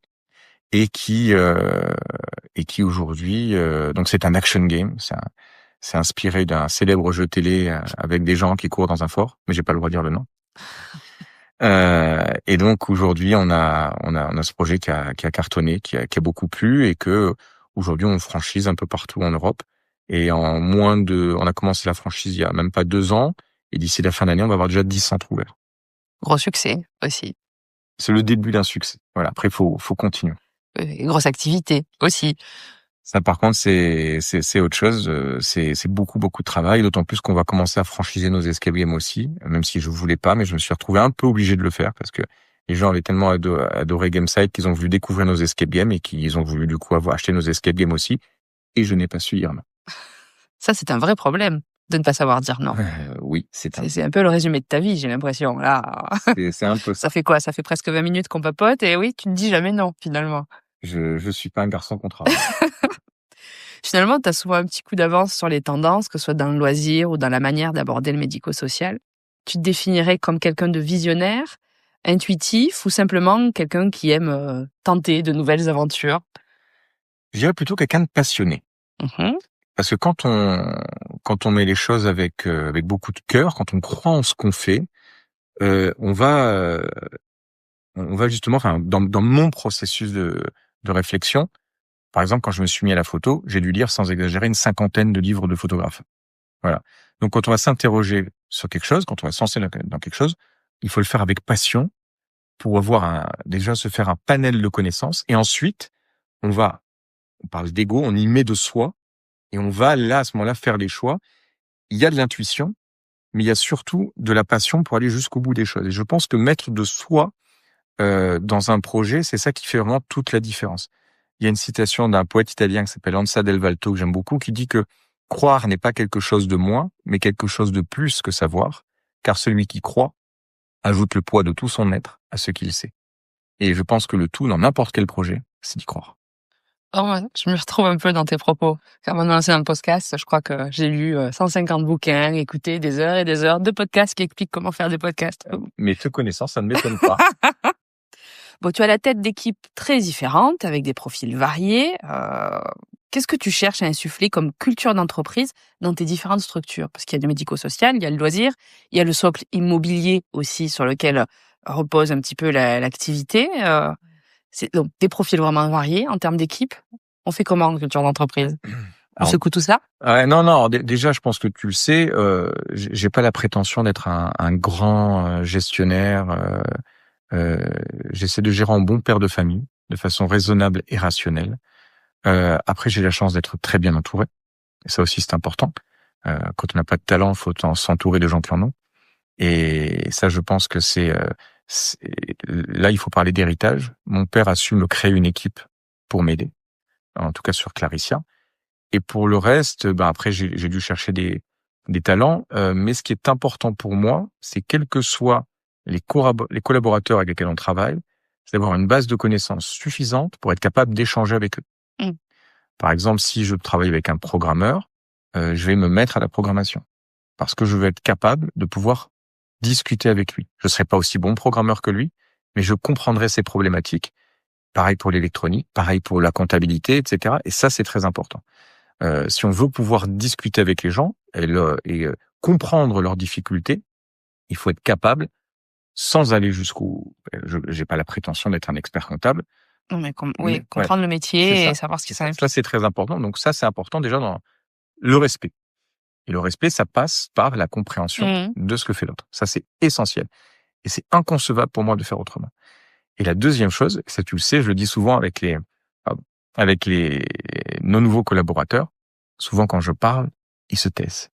Et qui aujourd'hui, donc c'est un action game, c'est inspiré d'un célèbre jeu télé avec des gens qui courent dans un fort, mais j'ai pas le droit de dire le nom. Et donc aujourd'hui, on a ce projet qui a cartonné, qui a beaucoup plu, et que aujourd'hui on franchise un peu partout en Europe. Et on a commencé la franchise il y a même pas 2 ans, et d'ici la fin d'année, on va avoir déjà 10 centres ouverts. Gros succès aussi. C'est le début d'un succès. Voilà. Après, faut continuer. Grosse activité aussi. Ça, par contre, c'est autre chose. C'est beaucoup de travail, d'autant plus qu'on va commencer à franchiser nos escape games aussi, même si je voulais pas, mais je me suis retrouvé un peu obligé de le faire parce que les gens avaient tellement adoré Gameside qu'ils ont voulu découvrir nos escape games et qu'ils ont voulu du coup acheter nos escape games aussi. Et je n'ai pas su dire non. Ça, c'est un vrai problème de ne pas savoir dire non. Oui, c'est un peu le résumé de ta vie, j'ai l'impression. Là, c'est un peu ça. Ça fait quoi? Ça fait presque 20 minutes qu'on papote et oui, tu ne dis jamais non, finalement. Je suis pas un garçon qu'on travaille. Finalement, tu as souvent un petit coup d'avance sur les tendances, que ce soit dans le loisir ou dans la manière d'aborder le médico-social. Tu te définirais comme quelqu'un de visionnaire, intuitif ou simplement quelqu'un qui aime tenter de nouvelles aventures? Je dirais plutôt quelqu'un de passionné. Parce que quand on met les choses avec beaucoup de cœur, quand on croit en ce qu'on fait, on va justement, enfin, dans mon processus de réflexion, par exemple, quand je me suis mis à la photo, j'ai dû lire sans exagérer une 50aine de livres de photographes. Voilà. Donc, quand on va s'interroger sur quelque chose, quand on va se lancer dans quelque chose, il faut le faire avec passion pour déjà se faire un panel de connaissances. Et ensuite, on parle d'ego, on y met de soi et on va là, à ce moment-là, faire les choix. Il y a de l'intuition, mais il y a surtout de la passion pour aller jusqu'au bout des choses. Et je pense que mettre de soi dans un projet, c'est ça qui fait vraiment toute la différence. Il y a une citation d'un poète italien qui s'appelle Ansa Del Valto, que j'aime beaucoup, qui dit que croire n'est pas quelque chose de moins, mais quelque chose de plus que savoir, car celui qui croit ajoute le poids de tout son être à ce qu'il sait. Et je pense que le tout, dans n'importe quel projet, c'est d'y croire. Oh, je me retrouve un peu dans tes propos. Quand on a lancé dans le podcast, je crois que j'ai lu 150 bouquins, écouté des heures et des heures de podcasts qui expliquent comment faire des podcasts. Mais te connaissant, ça ne m'étonne pas. Bon, tu as la tête d'équipes très différentes, avec des profils variés. Qu'est-ce que tu cherches à insuffler comme culture d'entreprise dans tes différentes structures? Parce qu'il y a du médico-social, il y a le loisir, il y a le socle immobilier aussi sur lequel repose un petit peu l'activité. C'est donc des profils vraiment variés en termes d'équipe. On fait comment en culture d'entreprise? On secoue tout ça? Non. Déjà, je pense que tu le sais. J'ai pas la prétention d'être un grand gestionnaire. J'essaie de gérer en bon père de famille, de façon raisonnable et rationnelle. Après, j'ai la chance d'être très bien entouré. Et ça aussi, c'est important. Quand on n'a pas de talent, il faut s'entourer de gens qui en ont. Et ça, je pense que là, il faut parler d'héritage. Mon père a su me créer une équipe pour m'aider. En tout cas, sur Claricia. Et pour le reste, après, j'ai dû chercher des talents. Mais ce qui est important pour moi, c'est quels que soient les collaborateurs avec lesquels on travaille, c'est d'avoir une base de connaissances suffisante pour être capable d'échanger avec eux. Par exemple, si je travaille avec un programmeur, je vais me mettre à la programmation parce que je veux être capable de pouvoir discuter avec lui. Je serai pas aussi bon programmeur que lui, mais je comprendrai ses problématiques. Pareil pour l'électronique, pareil pour la comptabilité, etc. Et ça, c'est très important. Si on veut pouvoir discuter avec les gens et comprendre leurs difficultés, il faut être capable, sans aller jusqu'au... J'ai pas la prétention d'être un expert comptable. Non, mais comprendre le métier et savoir ce qui s'implique. Ça, c'est très important. Donc ça, c'est important déjà dans le respect. Et le respect, ça passe par la compréhension de ce que fait l'autre. Ça, c'est essentiel. Et c'est inconcevable pour moi de faire autrement. Et la deuxième chose, ça tu le sais, je le dis souvent avec nos nouveaux collaborateurs, souvent quand je parle, ils se taisent.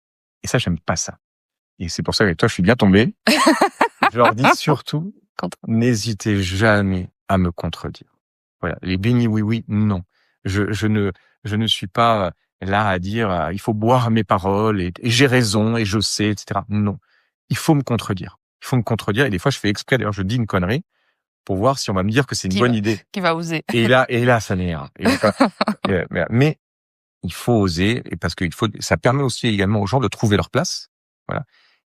Et ça, j'aime pas ça. Et c'est pour ça qu'avec toi, je suis bien tombé. Je leur dis surtout, n'hésitez jamais à me contredire. Voilà, les bénis oui, non. Je ne suis pas là à dire il faut boire mes paroles et j'ai raison et je sais, etc. Non, il faut me contredire. Il faut me contredire et des fois je fais exprès. D'ailleurs, je dis une connerie pour voir si on va me dire que c'est une bonne idée. Qui va oser. Et là, ça m'énerve. Mais il faut oser et parce que ça permet aussi également aux gens de trouver leur place. Voilà.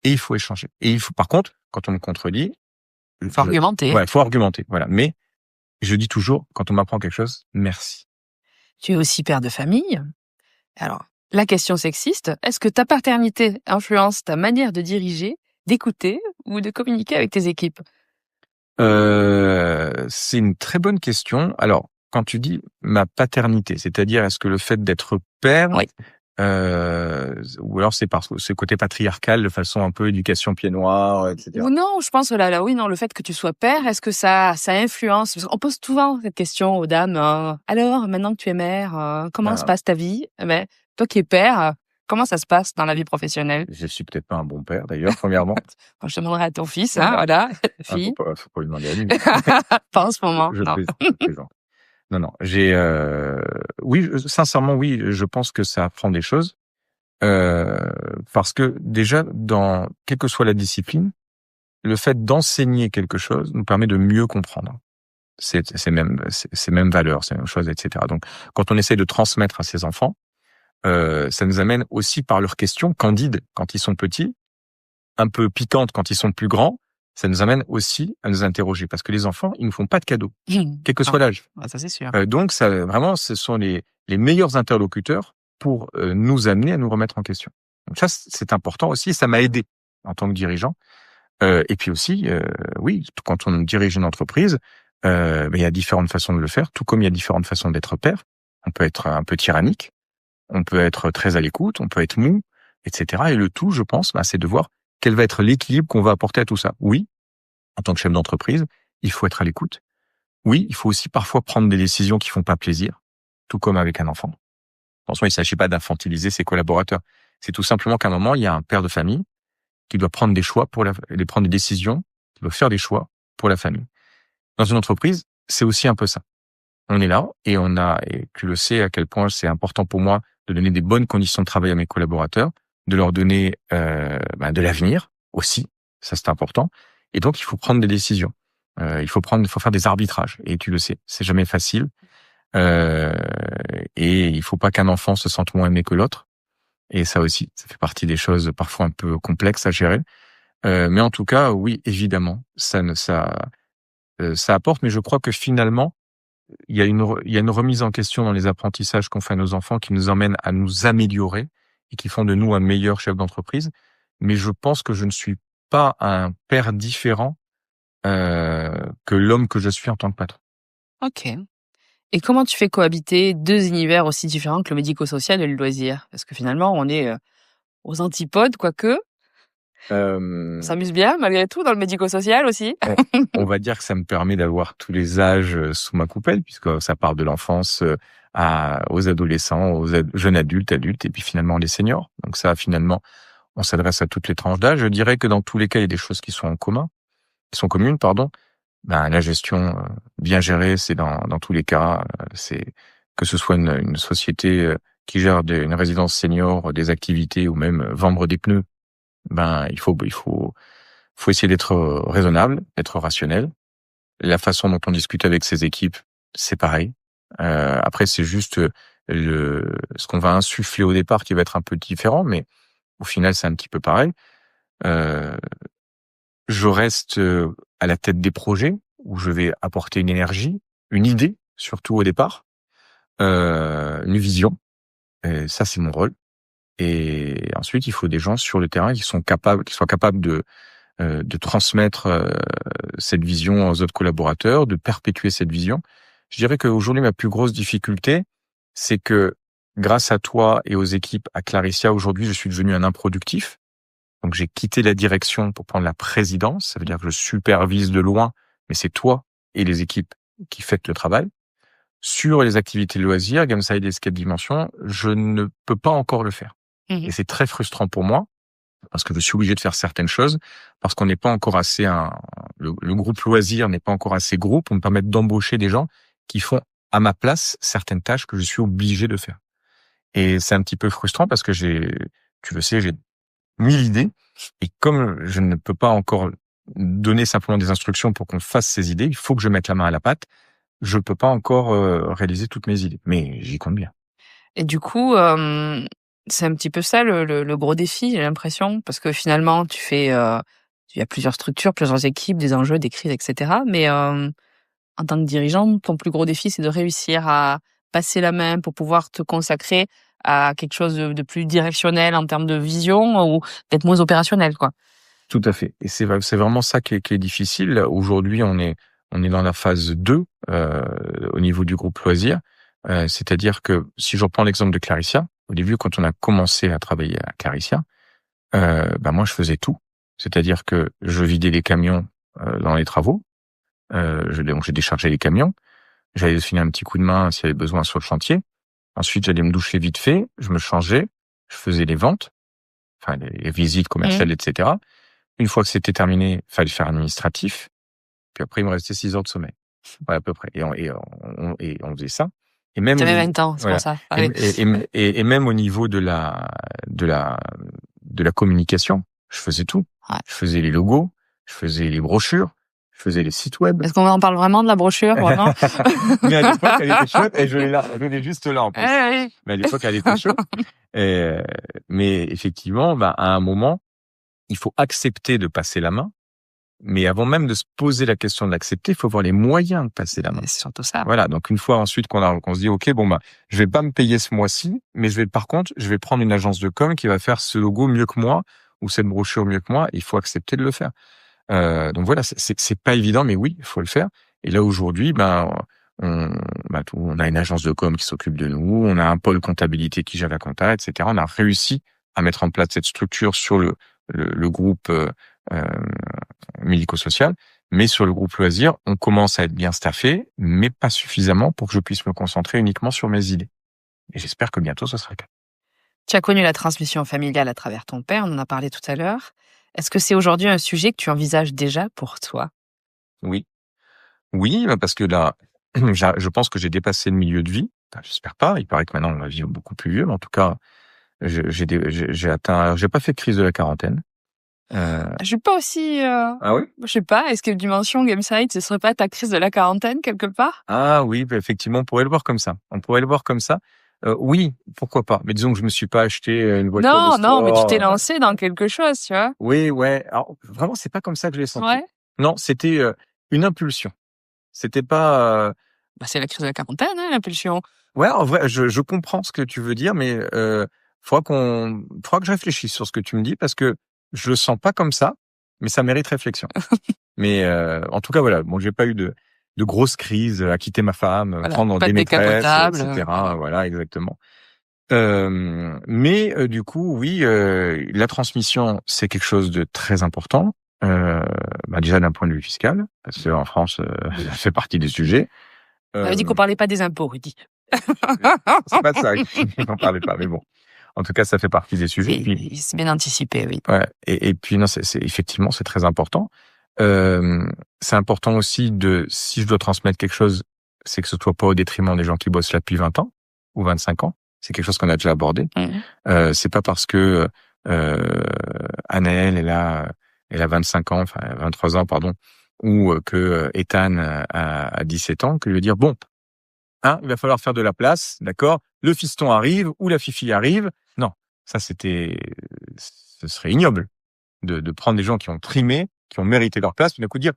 Et il faut échanger. Et il faut, par contre, quand on me contredit, il faut argumenter. Ouais, il faut argumenter. Voilà. Mais je dis toujours, quand on m'apprend quelque chose, merci. Tu es aussi père de famille. Alors, la question sexiste, est-ce que ta paternité influence ta manière de diriger, d'écouter ou de communiquer avec tes équipes? C'est une très bonne question. Alors, quand tu dis ma paternité, c'est-à-dire est-ce que le fait d'être père, oui. Ou alors c'est parce que ce côté patriarcal de façon un peu éducation pied noir, etc. Ou non, je pense que là, oui, non, le fait que tu sois père, est-ce que ça influence? Parce qu'on pose souvent cette question aux dames. Alors, maintenant que tu es mère, comment se passe ta vie? Mais toi qui es père, comment ça se passe dans la vie professionnelle? Je suis peut-être pas un bon père, d'ailleurs, premièrement. Je demanderai à ton fils, voilà, fille. Faut pas lui demander à lui. Pas en ce moment. Je plaisante. Non, oui, sincèrement, oui, je pense que ça apprend des choses. Parce que déjà, quelle que soit la discipline, le fait d'enseigner quelque chose nous permet de mieux comprendre. C'est mêmes valeurs, c'est la même chose, etc. Donc, quand on essaie de transmettre à ses enfants, ça nous amène aussi par leurs questions candides quand ils sont petits, un peu piquantes quand ils sont plus grands, ça nous amène aussi à nous interroger parce que les enfants, ils nous font pas de cadeaux, quel que soit l'âge. Ça c'est sûr. Donc ça, vraiment, ce sont les meilleurs interlocuteurs pour nous amener à nous remettre en question. Donc ça, c'est important aussi. Ça m'a aidé en tant que dirigeant. Et puis aussi, oui, quand on dirige une entreprise, il y a différentes façons de le faire, tout comme il y a différentes façons d'être père. On peut être un peu tyrannique, on peut être très à l'écoute, on peut être mou, etc. Et le tout, je pense, c'est de voir quel va être l'équilibre qu'on va apporter à tout ça. Oui, en tant que chef d'entreprise, il faut être à l'écoute. Oui, il faut aussi parfois prendre des décisions qui font pas plaisir, tout comme avec un enfant. Attention, il ne s'agit pas d'infantiliser ses collaborateurs. C'est tout simplement qu'à un moment, il y a un père de famille qui doit prendre des choix prendre des décisions, qui doit faire des choix pour la famille. Dans une entreprise, c'est aussi un peu ça. On est là et tu le sais à quel point c'est important pour moi de donner des bonnes conditions de travail à mes collaborateurs, de leur donner de l'avenir aussi, ça c'est important. Et donc il faut prendre des décisions. Il faut faire des arbitrages. Et tu le sais, c'est jamais facile. Et il faut pas qu'un enfant se sente moins aimé que l'autre. Et ça aussi, ça fait partie des choses parfois un peu complexes à gérer. Mais en tout cas, oui, évidemment, ça apporte, mais je crois que finalement, il y a une remise en question dans les apprentissages qu'on fait à nos enfants qui nous emmène à nous améliorer et qui font de nous un meilleur chef d'entreprise. Mais je pense que je ne suis pas un père différent que l'homme que je suis en tant que patron. Ok. Et comment tu fais cohabiter deux univers aussi différents que le médico-social et le loisir? Parce que finalement, on est aux antipodes, quoique. On s'amuse bien, malgré tout, dans le médico-social aussi. On va dire que ça me permet d'avoir tous les âges sous ma coupelle, puisque ça part de l'enfance aux adolescents, aux jeunes adultes, et puis finalement les seniors. Donc ça, finalement, on s'adresse à toutes les tranches d'âge. Je dirais que dans tous les cas, il y a des choses qui sont communes. Ben, la gestion bien gérée, c'est dans tous les cas, c'est que ce soit une société qui gère une résidence senior, des activités ou même vendre des pneus. Ben, il faut essayer d'être raisonnable, d'être rationnel. La façon dont on discute avec ses équipes, c'est pareil. Après, c'est juste ce qu'on va insuffler au départ qui va être un peu différent, mais au final, c'est un petit peu pareil. Je reste à la tête des projets où je vais apporter une énergie, une idée, surtout au départ, une vision. Et ça, c'est mon rôle. Et ensuite, il faut des gens sur le terrain qui soient capables de transmettre cette vision aux autres collaborateurs, de perpétuer cette vision. Je dirais qu'aujourd'hui, ma plus grosse difficulté, c'est que grâce à toi et aux équipes à Claricia, aujourd'hui, je suis devenu un improductif. Donc, j'ai quitté la direction pour prendre la présidence. Ça veut dire que je supervise de loin, mais c'est toi et les équipes qui faites le travail. Sur les activités de loisirs, Gameside et Escape Dimension, je ne peux pas encore le faire. Et c'est très frustrant pour moi, parce que je suis obligé de faire certaines choses, parce qu'on n'est pas encore assez le groupe loisir n'est pas encore assez gros pour me permettre d'embaucher des gens qui font à ma place certaines tâches que je suis obligé de faire. Et c'est un petit peu frustrant parce que j'ai 1000 idées, et comme je ne peux pas encore donner simplement des instructions pour qu'on fasse ces idées, il faut que je mette la main à la pâte. Je peux pas encore réaliser toutes mes idées, mais j'y compte bien. Et du coup, c'est un petit peu ça le gros défi, j'ai l'impression, parce que finalement, il y a plusieurs structures, plusieurs équipes, des enjeux, des crises, etc. Mais en tant que dirigeant, ton plus gros défi, c'est de réussir à passer la main pour pouvoir te consacrer à quelque chose de plus directionnel en termes de vision ou d'être moins opérationnel, quoi. Tout à fait. Et c'est vraiment ça qui est difficile. Aujourd'hui, on est dans la phase 2 au niveau du groupe loisir. C'est-à-dire que si je reprends l'exemple de Claricia, au début, quand on a commencé à travailler à Claricia, moi, je faisais tout. C'est-à-dire que je vidais les camions dans les travaux. J'ai déchargé les camions. J'allais filer un petit coup de main s'il y avait besoin sur le chantier. Ensuite, j'allais me doucher vite fait. Je me changeais. Je faisais les ventes, enfin les visites commerciales, etc. Une fois que c'était terminé, il fallait faire administratif. Puis après, il me restait 6 heures de sommeil. Ouais, à peu près. Et on faisait ça. Et même t'avais 20 ans, c'est pour ça. Et même au niveau de la communication, je faisais tout. Ouais. Je faisais les logos, je faisais les brochures, je faisais les sites web. Est-ce qu'on en parle vraiment de la brochure, vraiment? Mais à l'époque, elle était chouette, et je l'ai juste là, en plus. Oui. Mais à l'époque, elle était chouette. Mais effectivement, à un moment, il faut accepter de passer la main. Mais avant même de se poser la question de l'accepter, il faut avoir les moyens de passer la main. C'est surtout ça. Voilà. Donc, une fois ensuite qu'on se dit, OK, je vais pas me payer ce mois-ci, mais je vais prendre une agence de com qui va faire ce logo mieux que moi, ou cette brochure mieux que moi. Il faut accepter de le faire. Donc voilà, c'est pas évident, mais oui, il faut le faire. Et là, aujourd'hui, on a une agence de com qui s'occupe de nous, on a un pôle comptabilité qui gère la compta, etc. On a réussi à mettre en place cette structure sur le groupe médico-social, mais sur le groupe loisir, on commence à être bien staffé, mais pas suffisamment pour que je puisse me concentrer uniquement sur mes idées. Et j'espère que bientôt, ce sera le cas. Tu as connu la transmission familiale à travers ton père, on en a parlé tout à l'heure. Est-ce que c'est aujourd'hui un sujet que tu envisages déjà pour toi? Oui, parce que là, je pense que j'ai dépassé le milieu de vie. Enfin, j'espère pas. Il paraît que maintenant on va vivre beaucoup plus vieux, mais en tout cas, j'ai pas fait de crise de la quarantaine. Je suis pas aussi. Ah oui. Je sais pas. Est-ce que Dimension Gameside, ce serait pas ta crise de la quarantaine quelque part? Ah oui, effectivement, on pourrait le voir comme ça. Oui, pourquoi pas. Mais disons que je me suis pas acheté une voiture de sport. Non, mais tu t'es lancé dans quelque chose, tu vois. Oui, ouais. Alors vraiment, c'est pas comme ça que je l'ai senti. Ouais. Non, c'était une impulsion. C'était pas. C'est la crise de la quarantaine, hein, l'impulsion. Ouais, en vrai, je comprends ce que tu veux dire, mais faudra que je réfléchisse sur ce que tu me dis parce que je le sens pas comme ça, mais ça mérite réflexion. Mais en tout cas, voilà. Bon, j'ai pas eu de grosses crises à quitter ma femme, prendre des maîtresses, etc. Voilà, exactement. Mais du coup, oui, la transmission, c'est quelque chose de très important. Déjà d'un point de vue fiscal, parce qu'en France, ça fait partie des sujets. On avait dit qu'on parlait pas des impôts, Rudy. C'est pas de ça, n'en parlait pas, mais bon. En tout cas, ça fait partie des sujets. C'est bien anticipé, oui. Ouais. Et puis non, effectivement, c'est très important. C'est important aussi si je dois transmettre quelque chose, c'est que ce soit pas au détriment des gens qui bossent là depuis 20 ans ou 25 ans. C'est quelque chose qu'on a déjà abordé. C'est pas parce que Anaëlle elle a 25 ans, enfin 23 ans, pardon, ou que Ethan a 17 ans que je vais dire bon, il va falloir faire de la place, d'accord? Le fiston arrive ou la fifi arrive. Non, ça ce serait ignoble de prendre des gens qui ont trimé, qui ont mérité leur place, puis d'un coup dire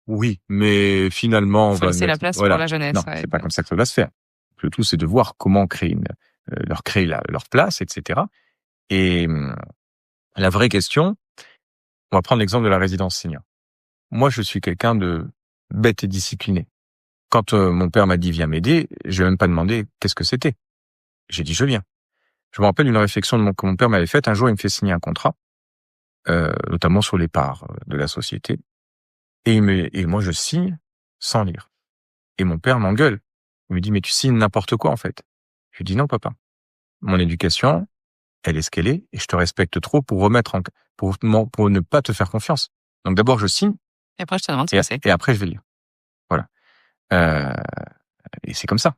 oui, mais finalement on va laisser la place pour la jeunesse. Non, c'est pas comme ça que ça va se faire. Le tout, c'est de voir comment créer leur place, etc. Et la vraie question, on va prendre l'exemple de la résidence senior. Moi, je suis quelqu'un de bête et discipliné. Quand mon père m'a dit viens m'aider, je n'ai même pas demandé qu'est-ce que c'était. J'ai dit je viens. Je me rappelle d'une réflexion que mon père m'avait faite. Un jour, il me fait signer un contrat, notamment sur les parts de la société. Et moi, je signe sans lire. Et mon père m'engueule. Il me dit mais tu signes n'importe quoi en fait. Je lui dis non papa. Mon éducation, elle est ce qu'elle est, et je te respecte trop pour ne pas te faire confiance. Donc d'abord je signe. Et après je te demande ce que c'est. Et après je vais lire. Voilà. Et c'est comme ça.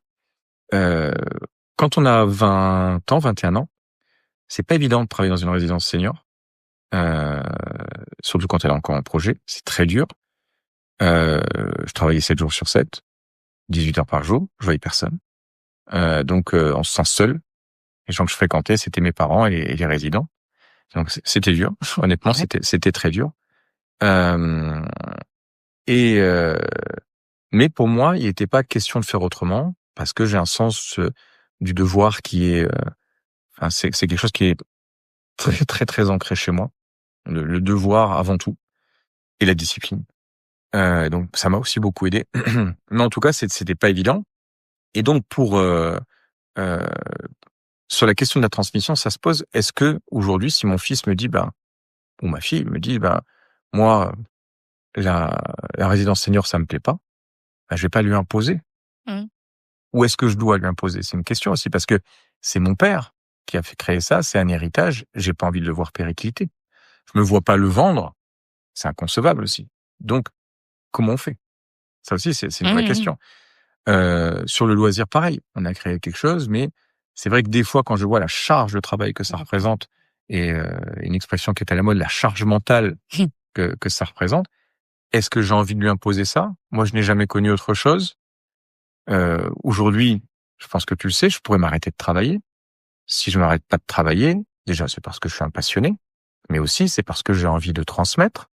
Quand on a 20 ans, 21 ans, c'est pas évident de travailler dans une résidence senior. Surtout quand elle est encore en projet. C'est très dur. Je travaillais 7 jours sur 7, 18 heures par jour. Je voyais personne. Donc on se sent seul. Les gens que je fréquentais, c'était mes parents et les résidents. Donc c'était dur. Honnêtement, c'était très dur. Mais pour moi, il n'était pas question de faire autrement parce que j'ai un sens du devoir qui est, c'est quelque chose qui est très très très ancré chez moi. Le devoir avant tout et la discipline. Donc ça m'a aussi beaucoup aidé. Mais en tout cas, c'était pas évident. Et donc sur la question de la transmission, ça se pose. Est-ce que aujourd'hui, si mon fils me dit, ou ma fille me dit, moi, la résidence senior, ça me plaît pas, je vais pas lui imposer. Ou est-ce que je dois lui imposer? C'est une question aussi, parce que c'est mon père qui a fait créer ça, c'est un héritage, j'ai pas envie de le voir péricliter. Je me vois pas le vendre, c'est inconcevable aussi. Donc, comment on fait? Ça aussi, c'est une vraie question. Sur le loisir, pareil, on a créé quelque chose, mais c'est vrai que des fois, quand je vois la charge de travail que ça représente, et une expression qui est à la mode, la charge mentale que ça représente, est-ce que j'ai envie de lui imposer ça? Moi, je n'ai jamais connu autre chose. Aujourd'hui, je pense que tu le sais, je pourrais m'arrêter de travailler. Si je m'arrête pas de travailler, déjà, c'est parce que je suis un passionné, mais aussi c'est parce que j'ai envie de transmettre.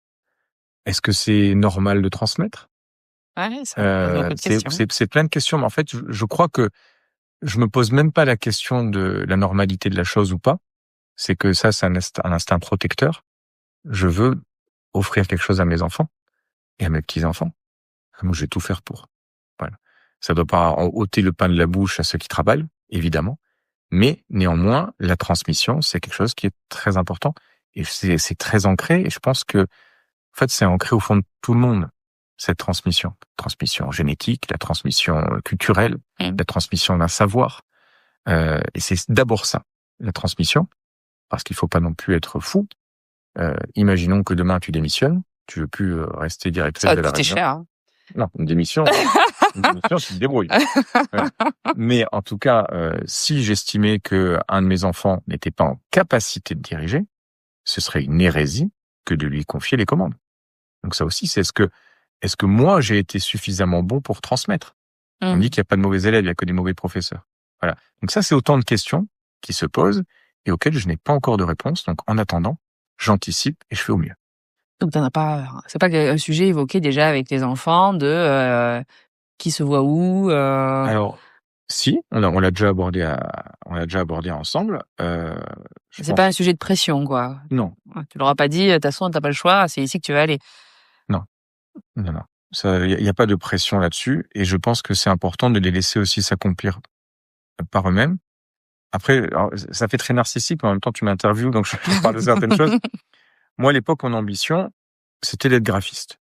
Est-ce que c'est normal de transmettre? Ouais, c'est plein de questions, mais en fait, je crois que je me pose même pas la question de la normalité de la chose ou pas. C'est que ça, c'est un instinct protecteur. Je veux offrir quelque chose à mes enfants et à mes petits-enfants. Donc, je vais tout faire pour. Voilà. Ça doit pas ôter le pain de la bouche à ceux qui travaillent, évidemment. Mais néanmoins, la transmission, c'est quelque chose qui est très important. Et c'est très ancré. Et je pense que, en fait, c'est ancré au fond de tout le monde, cette transmission. Transmission génétique, la transmission culturelle, la transmission d'un savoir. Et c'est d'abord ça, la transmission. Parce qu'il faut pas non plus être fou. Imaginons que demain tu démissionnes, tu veux plus rester directrice de la région. Ça va coûter cher. Hein. Non, une démission, tu te débrouilles. Ouais. Mais en tout cas, si j'estimais que un de mes enfants n'était pas en capacité de diriger, ce serait une hérésie que de lui confier les commandes. Donc ça aussi, c'est est-ce que moi j'ai été suffisamment bon pour transmettre? On dit qu'il n'y a pas de mauvais élèves, il n'y a que des mauvais professeurs. Voilà. Donc ça, c'est autant de questions qui se posent et auxquelles je n'ai pas encore de réponse. Donc en attendant, j'anticipe et je fais au mieux. Donc c'est pas un sujet évoqué déjà avec les enfants de Qui se voit où Alors, si, on l'a déjà abordé ensemble. C'est pas un sujet de pression, quoi. Non. Tu leur as pas dit, de toute façon, t'as pas le choix, c'est ici que tu vas aller. Non. Il y a pas de pression là-dessus, et je pense que c'est important de les laisser aussi s'accomplir par eux-mêmes. Après, alors, ça fait très narcissique, mais en même temps, tu m'interviews, donc je parle de certaines choses. Moi, à l'époque, mon ambition, c'était d'être graphiste.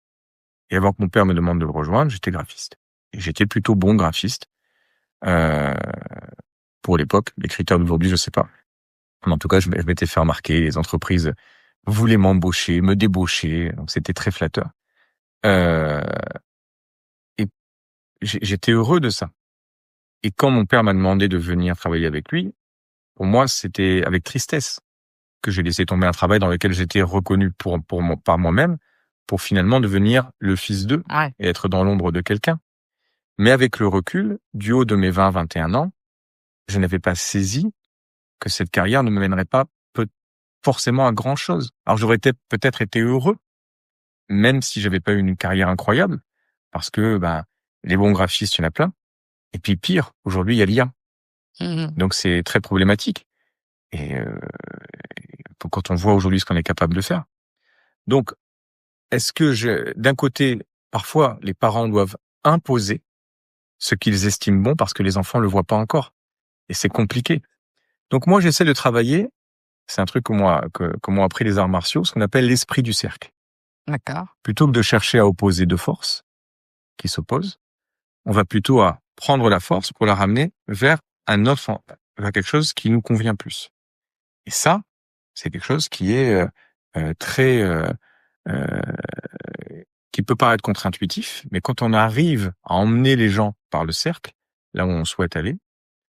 Et avant que mon père me demande de le rejoindre, j'étais graphiste. Et j'étais plutôt bon graphiste. Pour l'époque, les critères d'aujourd'hui, je sais pas. Mais en tout cas, je m'étais fait remarquer, les entreprises voulaient m'embaucher, me débaucher, donc c'était très flatteur. Et j'étais heureux de ça. Et quand mon père m'a demandé de venir travailler avec lui, pour moi, c'était avec tristesse que j'ai laissé tomber un travail dans lequel j'étais reconnu par moi-même, pour finalement devenir le fils d'eux et être dans l'ombre de quelqu'un. Mais avec le recul, du haut de mes 20-21 ans, je n'avais pas saisi que cette carrière ne me mènerait pas forcément à grand chose. Alors j'aurais peut-être été heureux, même si j'avais pas eu une carrière incroyable, parce que les bons graphistes, il y en a plein. Et puis pire, aujourd'hui, il y a l'IA. Donc c'est très problématique. Et quand on voit aujourd'hui ce qu'on est capable de faire. Donc, est-ce que d'un côté, parfois, les parents doivent imposer ce qu'ils estiment bon parce que les enfants le voient pas encore. Et c'est compliqué. Donc moi, j'essaie de travailler, c'est un truc que m'ont appris les arts martiaux, ce qu'on appelle l'esprit du cercle. D'accord. Plutôt que de chercher à opposer deux forces qui s'opposent, on va plutôt à prendre la force pour la ramener vers vers quelque chose qui nous convient plus. Et ça, c'est quelque chose qui est qui peut paraître contre-intuitif, mais quand on arrive à emmener les gens par le cercle, là où on souhaite aller,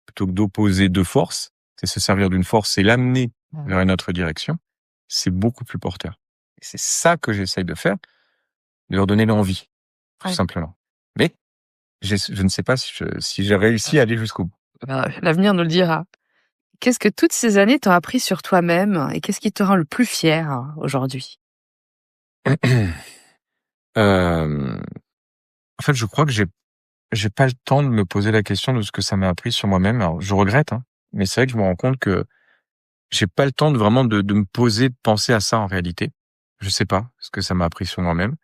plutôt que d'opposer deux forces, c'est se servir d'une force et l'amener vers une autre direction, c'est beaucoup plus porteur. Et c'est ça que j'essaye de faire, de leur donner l'envie, tout simplement. Mais je ne sais pas si j'ai réussi à aller jusqu'au bout. L'avenir nous le dira. Qu'est-ce que toutes ces années t'ont appris sur toi-même et qu'est-ce qui te rend le plus fier aujourd'hui? En fait, je crois que j'ai pas le temps de me poser la question de ce que ça m'a appris sur moi-même. Alors, je regrette, mais c'est vrai que je me rends compte que j'ai pas le temps de vraiment de me poser, de penser à ça en réalité. Je sais pas ce que ça m'a appris sur moi-même.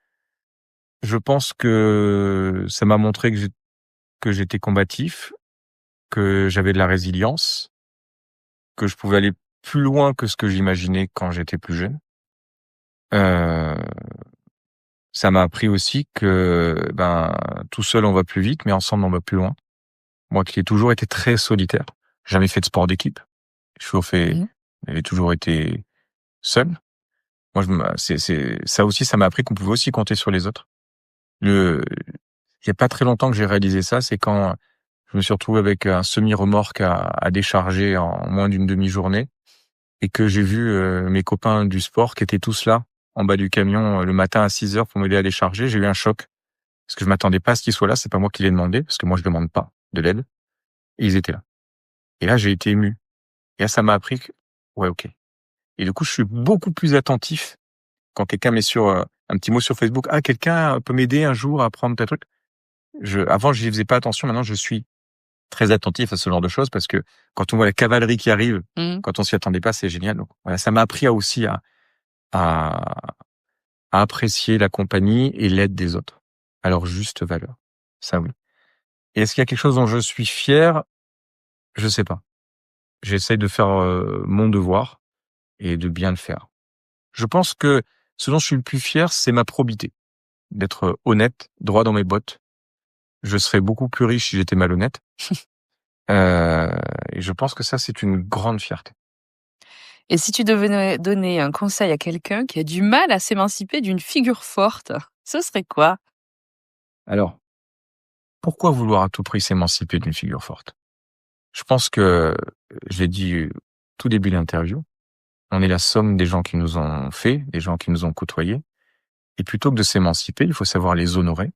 Je pense que ça m'a montré que j'étais combatif, que j'avais de la résilience, que je pouvais aller plus loin que ce que j'imaginais quand j'étais plus jeune. Ça m'a appris aussi que tout seul on va plus vite, mais ensemble on va plus loin. Moi qui ai toujours été très solitaire, jamais fait de sport d'équipe. J'avais toujours été seul. Moi, ça aussi, ça m'a appris qu'on pouvait aussi compter sur les autres. Il y a pas très longtemps que j'ai réalisé ça, c'est quand je me suis retrouvé avec un semi-remorque à décharger en moins d'une demi-journée et que j'ai vu mes copains du sport qui étaient tous là en bas du camion le matin à 6h pour m'aider à décharger. J'ai eu un choc parce que je m'attendais pas à ce qu'ils soient là. C'est pas moi qui les demandé parce que moi je demande pas de l'aide. Et ils étaient là. Et là, j'ai été ému. Et là, ça m'a appris que ouais, ok. Et du coup, je suis beaucoup plus attentif quand quelqu'un met sur un petit mot sur Facebook. Ah, quelqu'un peut m'aider un jour à prendre tel truc. Avant, j'y faisais pas attention. Maintenant, je suis très attentif à ce genre de choses parce que quand on voit la cavalerie qui arrive, quand on s'y attendait pas, c'est génial. Donc voilà, ça m'a appris aussi à apprécier la compagnie et l'aide des autres à leur juste valeur. Ça, oui. Et est-ce qu'il y a quelque chose dont je suis fier? Je sais pas. J'essaye de faire mon devoir et de bien le faire. Je pense que ce dont je suis le plus fier, c'est ma probité. D'être honnête, droit dans mes bottes. Je serais beaucoup plus riche si j'étais malhonnête. Et je pense que ça, c'est une grande fierté. Et si tu devais donner un conseil à quelqu'un qui a du mal à s'émanciper d'une figure forte, ce serait quoi? Alors, pourquoi vouloir à tout prix s'émanciper d'une figure forte? Je pense que, je l'ai dit tout début de l'interview, on est la somme des gens qui nous ont fait, des gens qui nous ont côtoyés. Et plutôt que de s'émanciper, il faut savoir les honorer,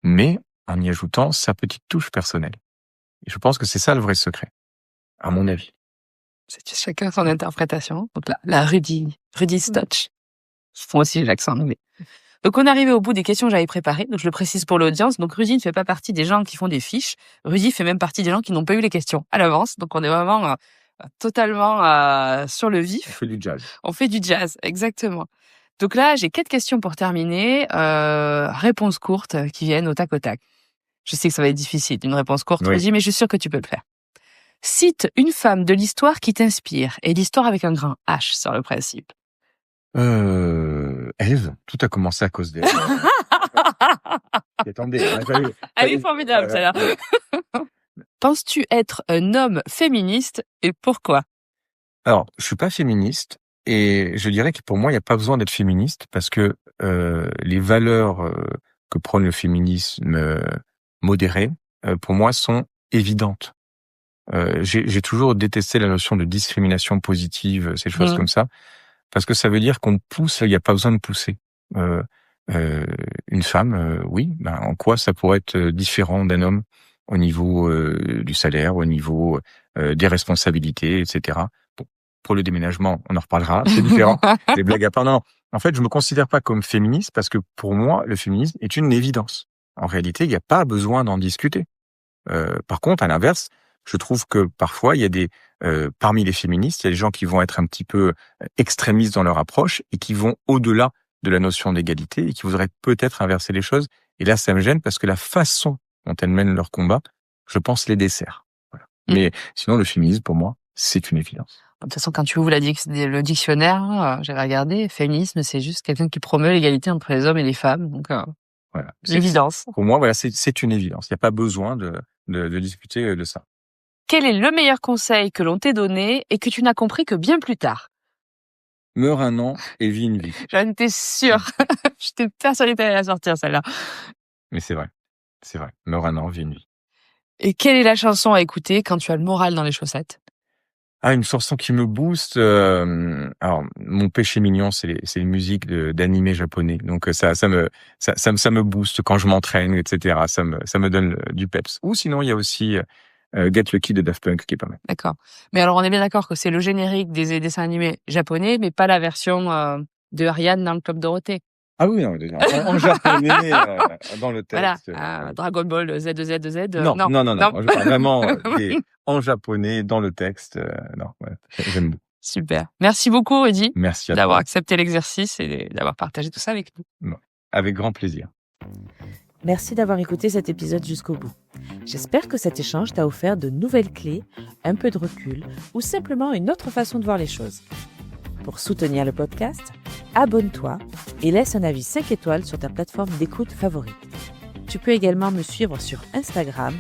mais en y ajoutant sa petite touche personnelle. Et je pense que c'est ça le vrai secret, à mon avis. C'est chacun son interprétation. Donc la Rudy's touch. Moi aussi, j'ai l'accent anglais. Donc, on est arrivé au bout des questions que j'avais préparées. Donc, je le précise pour l'audience. Donc, Rudy ne fait pas partie des gens qui font des fiches. Rudy fait même partie des gens qui n'ont pas eu les questions à l'avance. Donc, on est vraiment totalement sur le vif. On fait du jazz. On fait du jazz, exactement. Donc là, j'ai 4 questions pour terminer. Réponses courtes qui viennent au tac au tac. Je sais que ça va être difficile, une réponse courte, Oui. Rudy, mais je suis sûre que tu peux le faire. Cite une femme de l'histoire qui t'inspire. Et l'histoire avec un grand H sur le principe. Ève, tout a commencé à cause d'elle. Attendez, Elle est formidable, celle-là. Penses-tu être un homme féministe et pourquoi? Alors, je suis pas féministe et je dirais que pour moi, il n'y a pas besoin d'être féministe parce que les valeurs que prône le féminisme modéré, pour moi, sont évidentes. J'ai toujours détesté la notion de discrimination positive, ces choses comme ça, parce que ça veut dire qu'on pousse, il n'y a pas besoin de pousser. Une femme, oui, ben, en quoi ça pourrait être différent d'un homme au niveau du salaire, au niveau des responsabilités, etc. Bon, pour le déménagement, on en reparlera, c'est différent. Les blagues à part, non. En fait, je me considère pas comme féministe parce que pour moi, le féminisme est une évidence. En réalité, il n'y a pas besoin d'en discuter. Par contre, à l'inverse, je trouve que parfois, il y a des parmi les féministes, il y a des gens qui vont être un petit peu extrémistes dans leur approche et qui vont au-delà de la notion d'égalité et qui voudraient peut-être inverser les choses. Et là, ça me gêne parce que la façon dont elles mènent leur combat, je pense, les dessert. Voilà. Mais sinon, le féminisme, pour moi, c'est une évidence. De toute façon, quand tu ouvres le dictionnaire, j'avais regardé, féminisme, c'est juste quelqu'un qui promeut l'égalité entre les hommes et les femmes. Donc, voilà. L'évidence. Pour moi, voilà, c'est une évidence. Il n'y a pas besoin de discuter de ça. Quel est le meilleur conseil que l'on t'ait donné et que tu n'as compris que bien plus tard? Meurs un an et vis une vie. J'en étais sûre. J'étais persuadée que t'allais la sortir, celle-là. Mais c'est vrai. C'est vrai. Meurs un an, vis une vie. Et quelle est la chanson à écouter quand tu as le moral dans les chaussettes? Ah, une chanson qui me booste. Alors, mon péché mignon, c'est les musiques d'animés japonais. Donc ça me booste quand je m'entraîne, etc. Ça me donne du peps. Ou sinon, il y a aussi Get Lucky de Daft Punk qui est pas mal. D'accord. Mais alors, on est bien d'accord que c'est le générique des dessins animés japonais, mais pas la version de Ariane dans le Club Dorothée. Ah oui, non, en japonais dans le texte. Voilà, Dragon Ball Z. Non. Je parle vraiment en japonais dans le texte. Non, ouais, j'aime beaucoup. Super. Merci beaucoup, Rudy. Merci à d'avoir toi. accepté l'exercice et d'avoir partagé tout ça avec nous. Avec grand plaisir. Merci d'avoir écouté cet épisode jusqu'au bout. J'espère que cet échange t'a offert de nouvelles clés, un peu de recul ou simplement une autre façon de voir les choses. Pour soutenir le podcast, abonne-toi et laisse un avis 5 étoiles sur ta plateforme d'écoute favorite. Tu peux également me suivre sur Instagram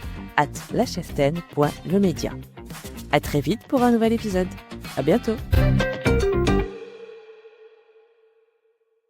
@lacheftaine.lemedia. À très vite pour un nouvel épisode. À bientôt.